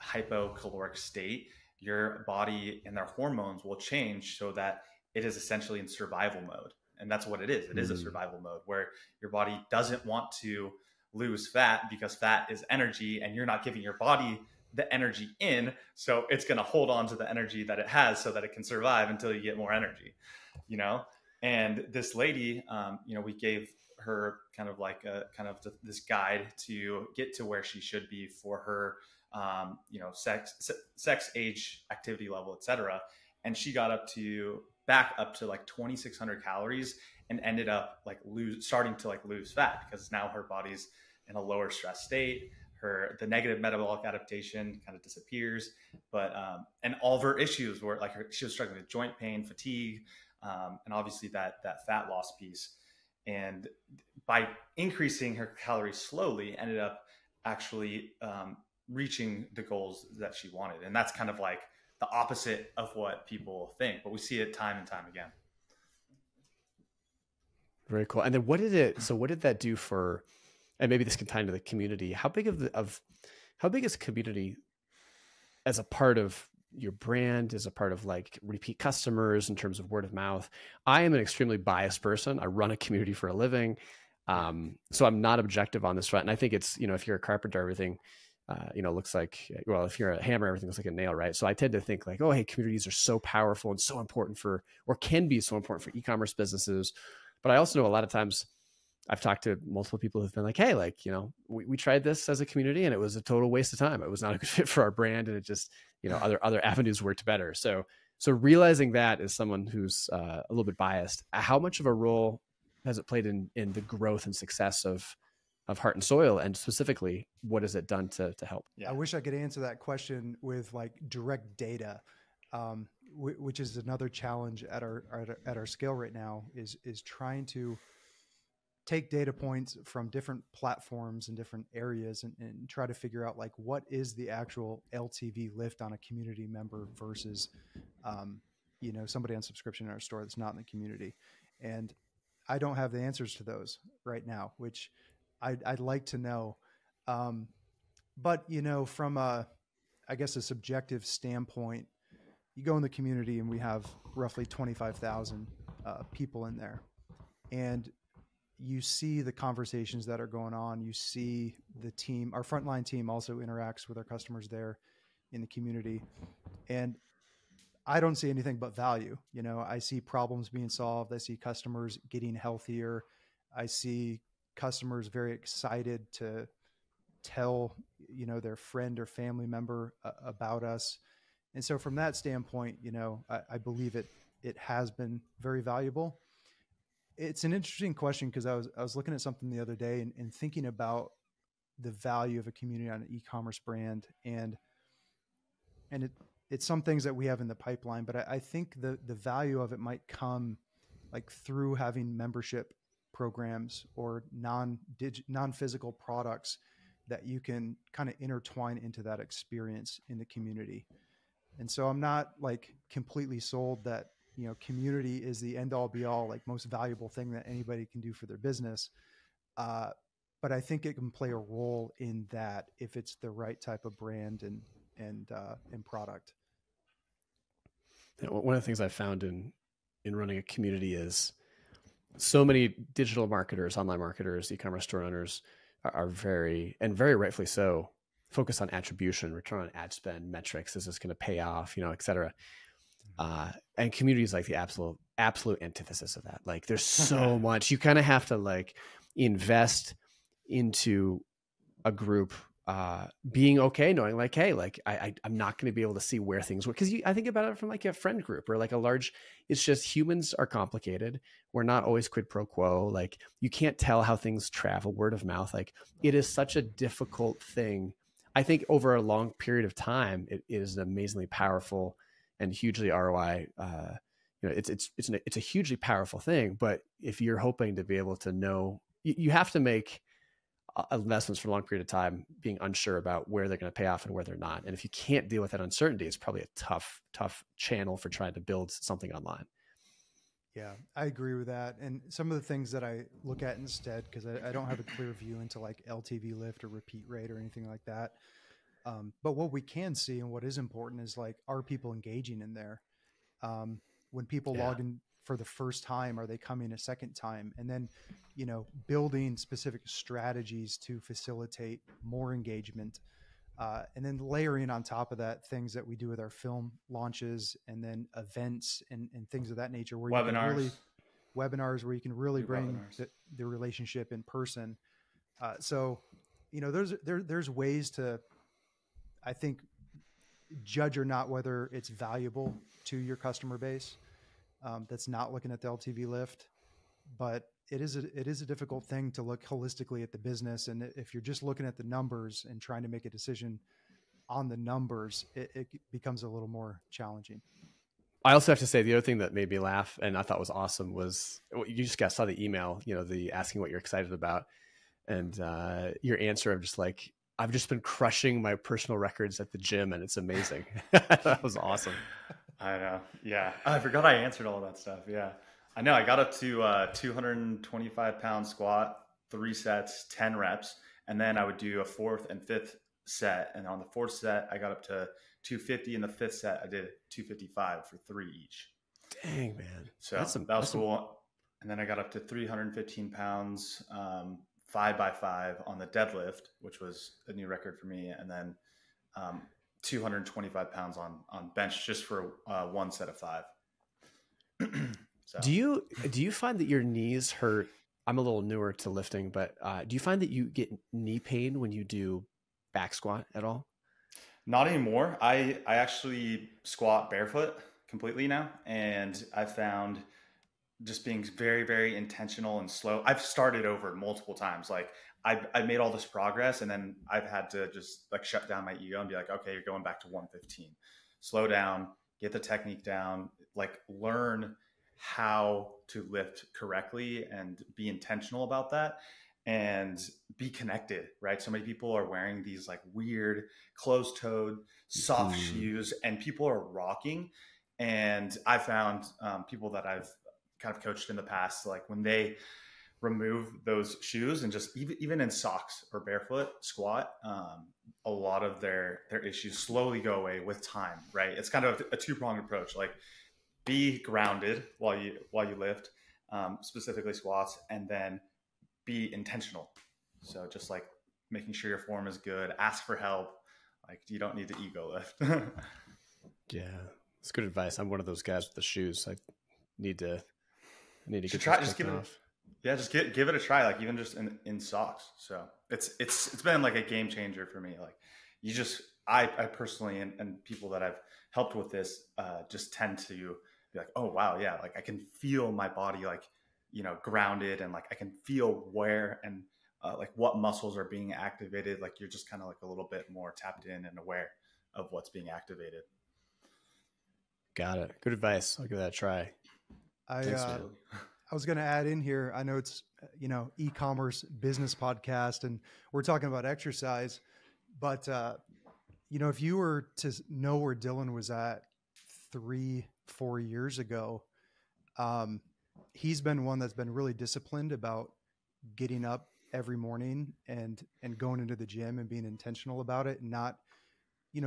hypocaloric state. Your body and their hormones will change so that it is essentially in survival mode. And that's what it is. It is a survival mode where your body doesn't want to lose fat because fat is energy, and you're not giving your body the energy in. So it's going to hold on to the energy that it has so that it can survive until you get more energy, And this lady, we gave her kind of like this guide to get to where she should be for her, sex, age, activity level, etc. And she got back up to like 2,600 calories and ended up like starting to lose fat, because now her body's in a lower stress state. The negative metabolic adaptation kind of disappears, but and all of her issues were like she was struggling with joint pain, fatigue, and obviously that fat loss piece. And by increasing her calories slowly, ended up actually reaching the goals that she wanted. And that's kind of like the opposite of what people think, but we see it time and time again. Very cool. And then what did that do for, and maybe this can tie into the community, how big is community as a part of your brand, as a part of like repeat customers in terms of word of mouth? I am an extremely biased person. I run a community for a living. So I'm not objective on this front. And I think it's, if you're a carpenter, everything, looks like, well, if you're a hammer, everything looks like a nail, right? So I tend to think like, oh, hey, communities are so powerful and so important or can be so important for e-commerce businesses. But I also know a lot of times I've talked to multiple people who've been like, hey, we tried this as a community and it was a total waste of time. It was not a good fit for our brand. And it just, other avenues worked better. So realizing that as someone who's a little bit biased, how much of a role has it played in the growth and success of Heart and Soil, and specifically, what has it done to help? Yeah. I wish I could answer that question with like direct data, which is another challenge at our scale right now, is trying to take data points from different platforms and different areas and try to figure out like what is the actual LTV lift on a community member versus, somebody on subscription in our store that's not in the community. And I don't have the answers to those right now, which I'd like to know. But, from a subjective standpoint, you go in the community and we have roughly 25,000 people in there, and you see the conversations that are going on. You see the team, our frontline team also interacts with our customers there in the community. And I don't see anything but value. I see problems being solved. I see customers getting healthier. I see customers very excited to tell, their friend or family member about us. And so from that standpoint, I believe it has been very valuable. It's an interesting question because I was looking at something the other day and thinking about the value of a community on an e-commerce brand, and it's some things that we have in the pipeline, but I think the value of it might come like through having membership programs or non-physical products that you can kind of intertwine into that experience in the community. And so I'm not like completely sold that community is the end all be all, like most valuable thing that anybody can do for their business. But I think it can play a role in that if it's the right type of brand and product. One of the things I've found in running a community is so many digital marketers, online marketers, e-commerce store owners are very rightfully so, focused on attribution, return on ad spend, metrics. Is this going to pay off, et cetera. And community is like the absolute antithesis of that. Like there's so much, you kind of have to like invest into a group being okay, knowing like, hey, like I'm not going to be able to see where things work. Cause I think about it from like a friend group or like a large, it's just humans are complicated. We're not always quid pro quo. Like you can't tell how things travel, word of mouth. Like it is such a difficult thing. I think over a long period of time, it is an amazingly powerful and hugely ROI. It's a hugely powerful thing. But if you're hoping to be able to know, you have to make investments for a long period of time, being unsure about where they're going to pay off and where they're not. And if you can't deal with that uncertainty, it's probably a tough channel for trying to build something online. Yeah, I agree with that. And some of the things that I look at instead, because I don't have a clear view into like LTV lift or repeat rate or anything like that. But what we can see and what is important is like, are people engaging in there? When people log in for the first time, are they coming a second time? And then, building specific strategies to facilitate more engagement. And then layering on top of that things that we do with our film launches and then events and things of that nature where webinars where you can really bring the relationship in person. So, there's ways to, I think, judge or not whether it's valuable to your customer base. That's not looking at the LTV lift, but it is a difficult thing to look holistically at the business. And if you're just looking at the numbers and trying to make a decision on the numbers, it becomes a little more challenging. I also have to say the other thing that made me laugh and I thought was awesome was you just saw the email, the asking what you're excited about, and your answer of just like, I've just been crushing my personal records at the gym and it's amazing. That was awesome. I know. Yeah. I forgot I answered all that stuff. Yeah. I know. I got up to 225 pound squat, 3 sets, 10 reps. And then I would do a 4th and 5th set. And on the 4th set, I got up to 250. In the 5th set, I did 255 for 3 each. Dang, man. So that was cool. And then I got up to 315 pounds, 5x5 on the deadlift, which was a new record for me. And then 225 pounds on bench just for 1 set of 5. So. Do you find that your knees hurt? I'm a little newer to lifting, but do you find that you get knee pain when you do back squat at all? Not anymore. I actually squat barefoot completely now. And I found just being very, very intentional and slow. I've started over multiple times. Like I've made all this progress and then I've had to just like shut down my ego and be like, okay, you're going back to 115. Slow down, get the technique down, like learn how to lift correctly and be intentional about that and be connected, right? So many people are wearing these like weird closed-toed soft shoes and people are rocking. And I found people that I've kind of coached in the past, like when they remove those shoes and just even in socks or barefoot squat, a lot of their issues slowly go away with time, right? It's kind of a 2-pronged approach. Like be grounded while you lift, specifically squats, and then be intentional. So just like making sure your form is good, ask for help. Like you don't need the ego lift. Yeah, it's good advice. I'm one of those guys with the shoes. I need to get try. Just give it. Yeah, just give it a try. Like even just in socks. So it's been like a game changer for me. Like I personally and people that I've helped with this just tend to be like, oh wow, yeah, like I can feel my body like grounded and like I can feel where and like what muscles are being activated. Like you're just kind of like a little bit more tapped in and aware of what's being activated. Got it. Good advice. I'll give that a try. Thanks, man. I was going to add in here. I know it's, e-commerce business podcast and we're talking about exercise, but if you were to know where Dillon was at 3-4 years ago, he's been one that's been really disciplined about getting up every morning and going into the gym and being intentional about it and not,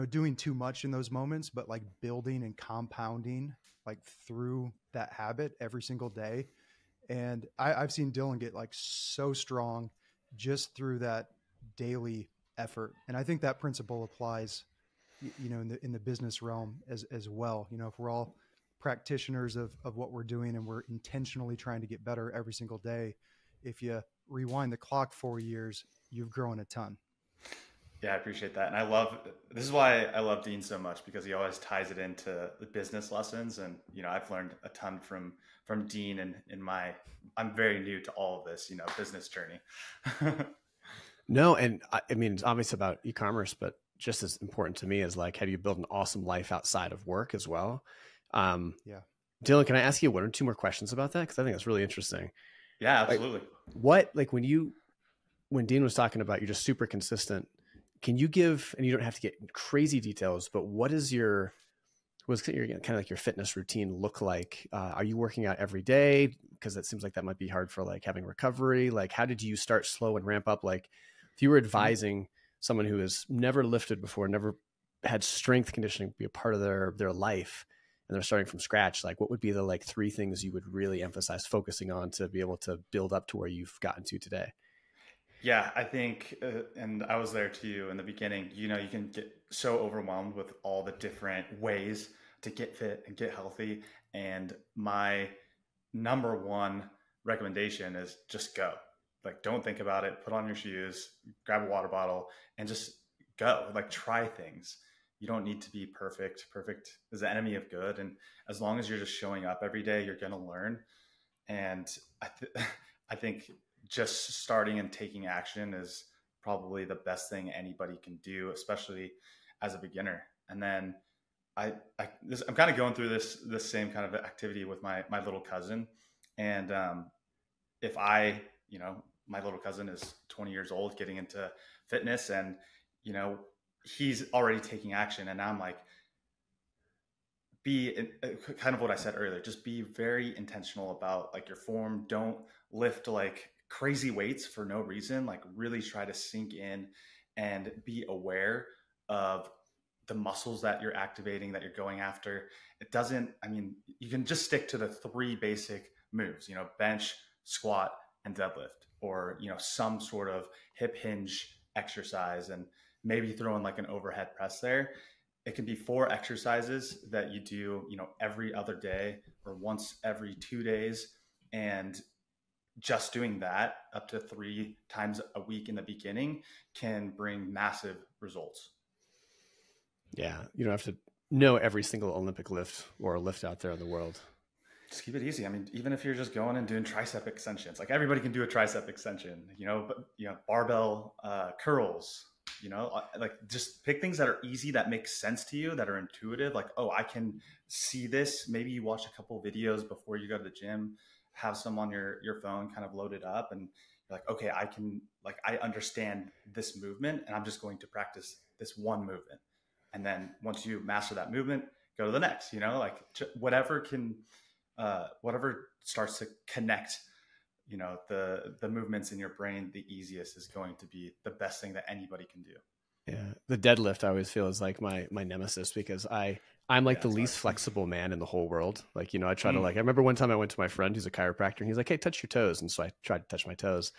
doing too much in those moments, but like building and compounding like through that habit every single day. And I've seen Dillon get like so strong just through that daily effort. And I think that principle applies, in the business realm as well. If we're all practitioners of what we're doing and we're intentionally trying to get better every single day, if you rewind the clock 4 years, you've grown a ton. Yeah, I appreciate that. And this is why I love Dean so much, because he always ties it into the business lessons. And, I've learned a ton from Dean and I'm very new to all of this, business journey. No. And I mean, it's obvious about e-commerce, but just as important to me is like, how do you build an awesome life outside of work as well? Yeah. Dillon, can I ask you one or two more questions about that? Cause I think that's really interesting. Yeah, absolutely. When Dean was talking about you're just super consistent, can you give, and you don't have to get crazy details, but what's your kind of like your fitness routine look like? Are you working out every day? Because it seems like that might be hard for like having recovery. Like, how did you start slow and ramp up? Like if you were advising someone who has never lifted before, never had strength conditioning be a part of their life, and they're starting from scratch, like what would be the like 3 things you would really emphasize focusing on to be able to build up to where you've gotten to today? Yeah, I think, and I was there too in the beginning, you can get so overwhelmed with all the different ways to get fit and get healthy. And my number one recommendation is just go. Like, don't think about it, put on your shoes, grab a water bottle, and just go. Like, try things. You don't need to be perfect. Perfect is the enemy of good. And as long as you're just showing up every day, you're going to learn. And I think just starting and taking action is probably the best thing anybody can do, especially as a beginner. And then I'm kind of going through this same kind of activity with my little cousin. And if my little cousin is 20 years old, getting into fitness, and he's already taking action, and I'm like, be kind of what I said earlier, just be very intentional about like your form. Don't lift like crazy weights for no reason. Like, really try to sink in and be aware of the muscles that you're activating, that you're going after. You can just stick to the 3 basic moves, bench, squat, and deadlift, or, some sort of hip hinge exercise, and maybe throw in like an overhead press there. It can be 4 exercises that you do, every other day or once every 2 days. And just doing that up to 3 times a week in the beginning can bring massive results. Yeah. You don't have to know every single Olympic lift or lift out there in the world. Just keep it easy. I mean, even if you're just going and doing tricep extensions, like everybody can do a tricep extension, but barbell curls, like just pick things that are easy, that make sense to you, that are intuitive. Like, oh, I can see this. Maybe you watch a couple of videos before you go to the gym, have some on your phone kind of loaded up, and you're like, okay, I understand this movement, and I'm just going to practice this one movement. And then once you master that movement, go to the next, like whatever starts to connect, the movements in your brain the easiest is going to be the best thing that anybody can do. Yeah. The deadlift I always feel is like my nemesis, because I'm like the least flexible man in the whole world. Like, I try to I remember one time I went to my friend who's a chiropractor, and he's like, hey, touch your toes. And so I tried to touch my toes,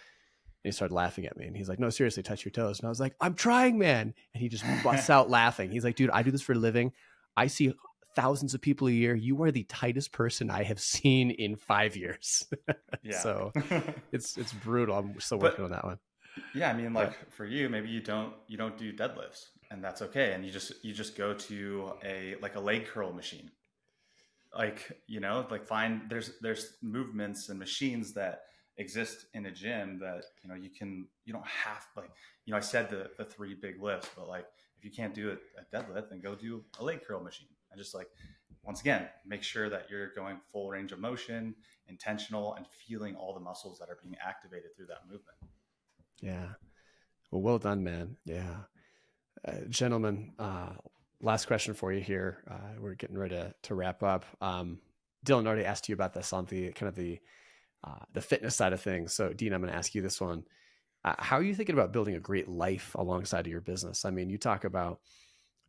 and he started laughing at me, and he's like, no, seriously, touch your toes. And I was like, I'm trying, man. And he just busts out laughing. He's like, dude, I do this for a living. I see thousands of people a year. You are the tightest person I have seen in 5 years. Yeah. So it's brutal. I'm still working on that one. Yeah. I mean, for you, maybe you don't do deadlifts, and that's okay. And you just go to a leg curl machine. Find there's movements and machines that exist in a gym that, you don't have, I said the 3 big lifts, but if you can't do a deadlift, then go do a leg curl machine. And just once again, make sure that you're going full range of motion, intentional, and feeling all the muscles that are being activated through that movement. Yeah. Well done, man. Yeah. Gentlemen, last question for you here. We're getting ready to wrap up. Dillon already asked you about this on the kind of the fitness side of things. So Dean, I'm going to ask you this one. How are you thinking about building a great life alongside of your business? I mean, you talk about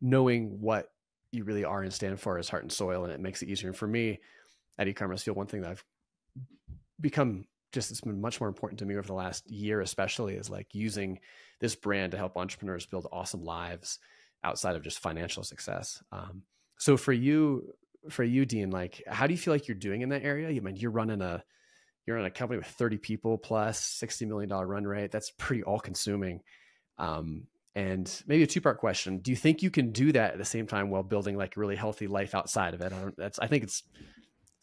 knowing what you really are and stand for as heart and soil, and it makes it easier. And for me at eCommerce, I feel one thing that I've become it's been much more important to me over the last year, especially, is using this brand to help entrepreneurs build awesome lives outside of just financial success. So for you, Dean, how do you feel like you're doing in that area? I mean, you're in a company with 30 people plus $60 million run rate. That's pretty all consuming. And maybe a two-part question. Do you think you can do that at the same time while building like a really healthy life outside of it? I think it's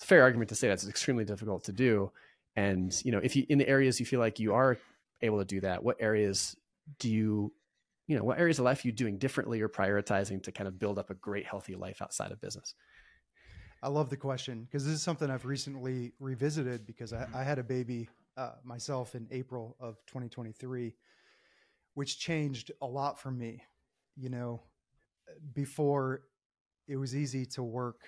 a fair argument to say that's extremely difficult to do. And, you know, if you, in the areas you feel like you are able to do that, what areas what areas of life are you doing differently or prioritizing to kind of build up a great, healthy life outside of business? I love the question because this is something I've recently revisited because I had a baby myself in April of 2023, which changed a lot for me. You know, before it was easy to work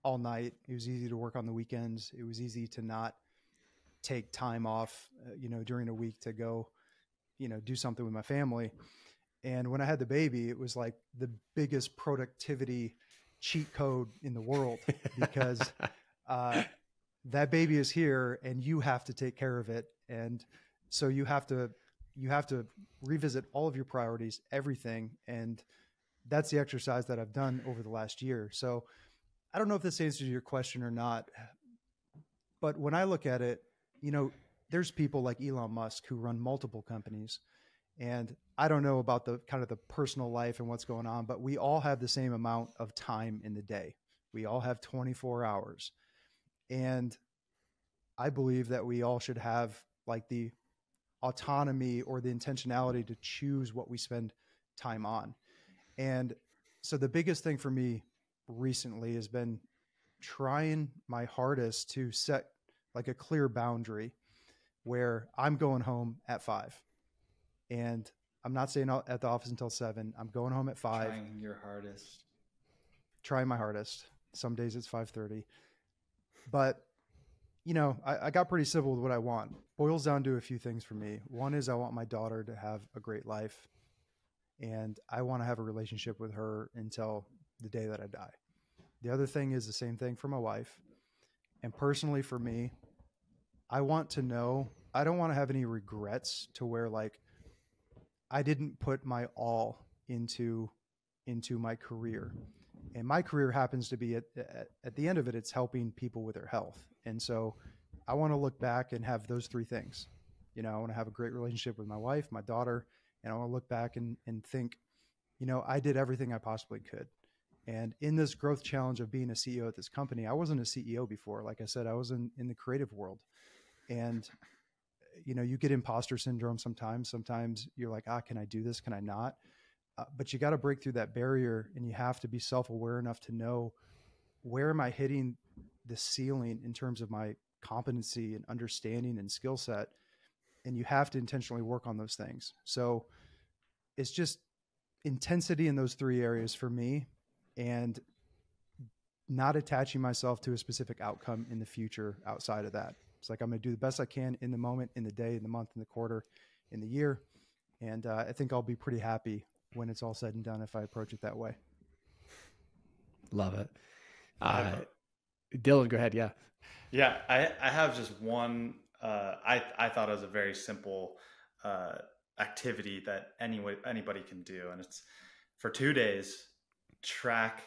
all night. It was easy to work on the weekends. It was easy to not take time off, during a week to go, do something with my family. And when I had the baby, it was like the biggest productivity cheat code in the world because that baby is here and you have to take care of it. And so you have to revisit all of your priorities, everything. And that's the exercise that I've done over the last year. So I don't know if this answers your question or not, but when I look at it, there's people like Elon Musk who run multiple companies. And I don't know about the kind of the personal life and what's going on, but we all have the same amount of time in the day. We all have 24 hours. And I believe that we all should have like the autonomy or the intentionality to choose what we spend time on. And so the biggest thing for me recently has been trying my hardest to set like a clear boundary where I'm going home at 5. And I'm not staying out at the office until 7. I'm going home at 5. Trying your hardest. Trying my hardest. Some days it's 5:30. But, I got pretty simple with what I want. Boils down to a few things for me. One is I want my daughter to have a great life. And I want to have a relationship with her until the day that I die. The other thing is the same thing for my wife. And personally for me, I want to know, I don't want to have any regrets to where like I didn't put my all into my career. And my career happens to be at the end of it, it's helping people with their health. And so I want to look back and have those 3 things. I want to have a great relationship with my wife, my daughter, and I want to look back and think, I did everything I possibly could. And in this growth challenge of being a CEO at this company, I wasn't a CEO before. Like I said, I was in the creative world. And, you get imposter syndrome sometimes. Sometimes you're like, can I do this? Can I not? But you got to break through that barrier and you have to be self-aware enough to know where am I hitting the ceiling in terms of my competency and understanding and skill set. And you have to intentionally work on those things. So it's just intensity in those 3 areas for me and not attaching myself to a specific outcome in the future outside of that. It's like, I'm going to do the best I can in the moment, in the day, in the month, in the quarter, in the year. And I think I'll be pretty happy when it's all said and done if I approach it that way. Love it. Dillon, go ahead. Yeah. Yeah. I have just one, I thought it was a very simple activity that anybody can do. And it's for 2 days, track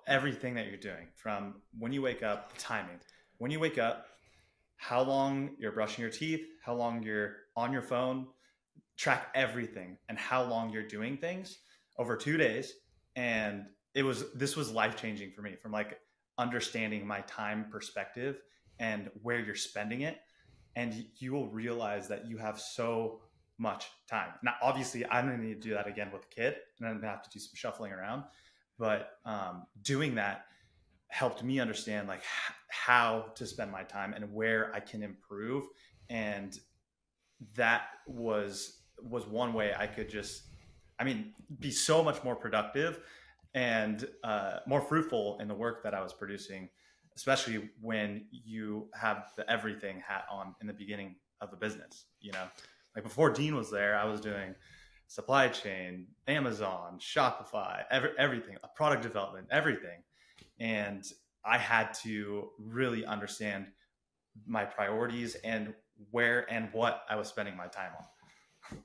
everything that you're doing from when you wake up, the timing, when you wake up, how long you're brushing your teeth, how long you're on your phone, track everything and how long you're doing things over 2 days. And this was life-changing for me from like understanding my time perspective and where you're spending it. And you will realize that you have so much time. Now, obviously I'm going to need to do that again with a kid and I'm going to have to do some shuffling around, but doing that helped me understand like how to spend my time and where I can improve. And that was one way I could be so much more productive and more fruitful in the work that I was producing, especially when you have the everything hat on in the beginning of the business. Like before Dean was there, I was doing supply chain, Amazon, Shopify, everything, product development, everything. And I had to really understand my priorities and where and what I was spending my time on.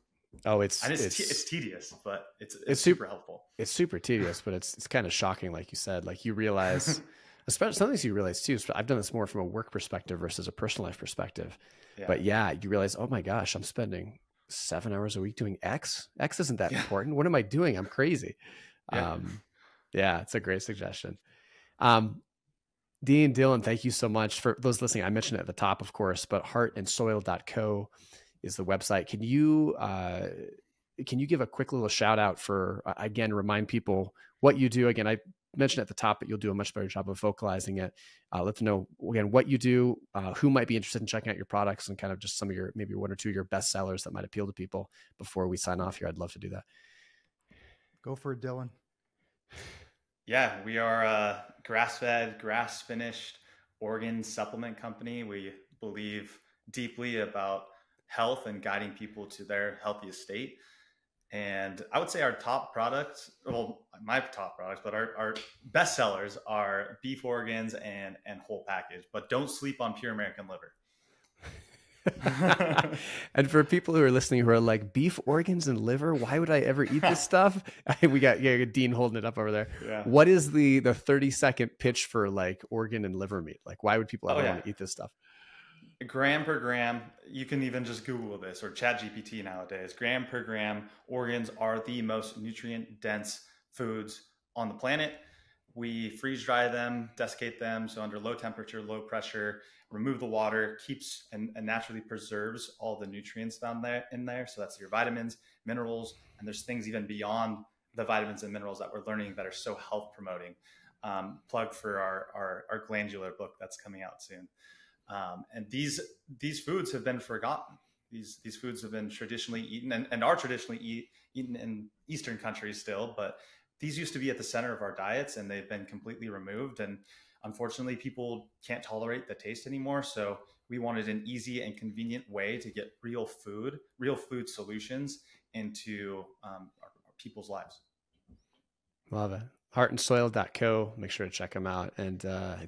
Oh, it's tedious, but it's super helpful. It's super tedious, but it's kind of shocking. Like you said, like you realize, especially some things you realize too. I've done this more from a work perspective versus a personal life perspective. Yeah. But yeah, you realize, oh my gosh, I'm spending 7 hours a week doing X. X isn't that important. What am I doing? I'm crazy. Yeah, it's a great suggestion. Dean, Dillon, thank you so much. For those listening, I mentioned it at the top, of course, but heartandsoil.co is the website. Can you give a quick little shout out for, again, remind people what you do? Again, I mentioned at the top, but you'll do a much better job of vocalizing it. Let them know, again, what you do, who might be interested in checking out your products, and kind of just some of your, maybe one or two of your best sellers that might appeal to people before we sign off here. I'd love to do that. Go for it, Dillon. Yeah, we are a grass-fed, grass-finished organ supplement company. We believe deeply about health and guiding people to their healthiest state. And I would say our top products, well, my top products, but our best sellers are beef organs and whole package. But don't sleep on pure American liver. And for people who are listening who are like, beef organs and liver, why would I ever eat this stuff? We got Dean holding it up over there. Yeah. What is the 30-second pitch for like organ and liver meat? Like, why would people ever want to eat this stuff? Gram per gram, you can even just Google this or ChatGPT nowadays. Gram per gram, organs are the most nutrient dense foods on the planet. We freeze dry them, desiccate them, so under low temperature, low pressure, remove the water, keeps and naturally preserves all the nutrients found in there. So that's your vitamins, minerals, and there's things even beyond the vitamins and minerals that we're learning that are so health promoting. Plug for our glandular book that's coming out soon. And these foods have been forgotten. These foods have been traditionally eaten and are traditionally eaten in Eastern countries still, but these used to be at the center of our diets and they've been completely removed. And unfortunately, people can't tolerate the taste anymore. So we wanted an easy and convenient way to get real food solutions into our people's lives. Love it. Heartandsoil.co. Make sure to check them out. And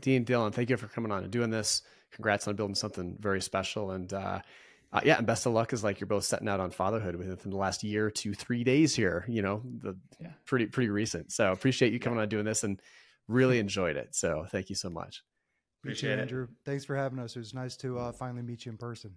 Dean, Dillon, thank you for coming on and doing this. Congrats on building something very special. And and best of luck as like you're both setting out on fatherhood within the last year to 3 days here, pretty recent. So appreciate you coming on doing this and really enjoyed it. So thank you so much. Appreciate it, Andrew. Thanks for having us. It was nice to finally meet you in person.